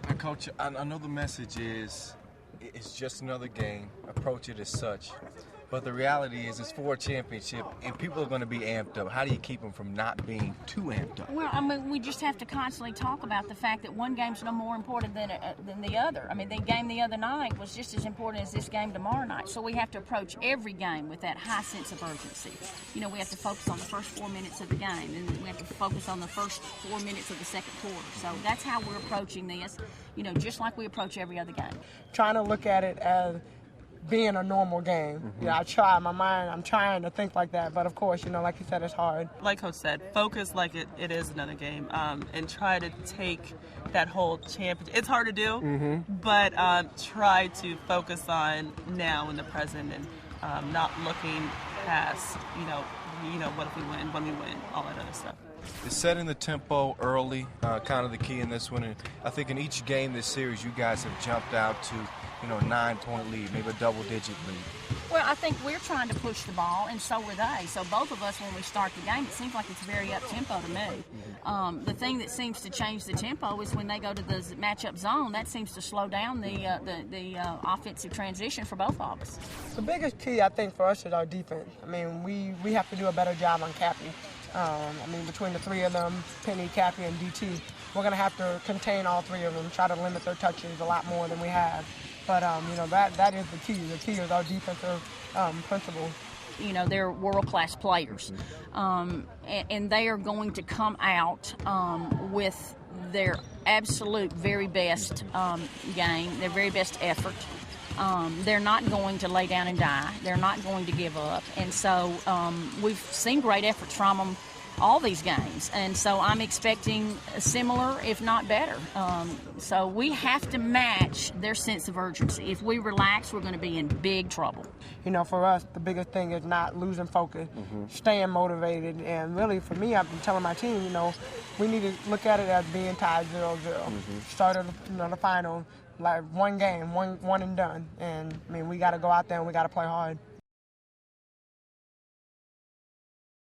And Coach, I know the message is it's just another game. Approach it as such. But the reality is it's for a championship, and people are going to be amped up. How do you keep them from not being too amped up? Well, I mean, we just have to constantly talk about the fact that one game's no more important than the other. I mean, the game the other night was just as important as this game tomorrow night. So we have to approach every game with that high sense of urgency. You know, we have to focus on the first 4 minutes of the game, and we have to focus on the first 4 minutes of the second quarter. So that's how we're approaching this, you know, just like we approach every other game. Trying to look at it as being a normal game. Mm-hmm. Yeah, I'm trying to think like that, but of course, you know, like you said, it's hard. Like Coach said, focus like it is another game, and try to take that whole championship. It's hard to do, but try to focus on now in the present and not looking past, you know, what if we win, when we win, all that other stuff. Is setting the tempo early kind of the key in this one? And I think in each game this series, you guys have jumped out to, you know, a 9-point lead, maybe a double-digit lead. Well, I think we're trying to push the ball, and so are they. So both of us, when we start the game, it seems like it's very up-tempo to me. The thing that seems to change the tempo is when they go to the matchup zone. That seems to slow down the offensive transition for both of us. The biggest key, I think, for us is our defense. I mean, we have to do a better job on Cappy. I mean, between the three of them, Penny, Cappy, and DT, we're going to have to contain all three of them, try to limit their touches a lot more than we have. But, you know, that is the key. The key is our defensive principle. You know, they're world-class players, and they are going to come out with their absolute very best game, their very best effort. They're not going to lay down and die. They're not going to give up. And so we've seen great efforts from them all these games. And so I'm expecting similar, if not better. So we have to match their sense of urgency. If we relax, we're going to be in big trouble. You know, for us, the biggest thing is not losing focus, staying motivated. And really, for me, I've been telling my team, you know, we need to look at it as being tied 0-0. Start of the final, like one game, one and done. And, I mean, we got to go out there and we got to play hard.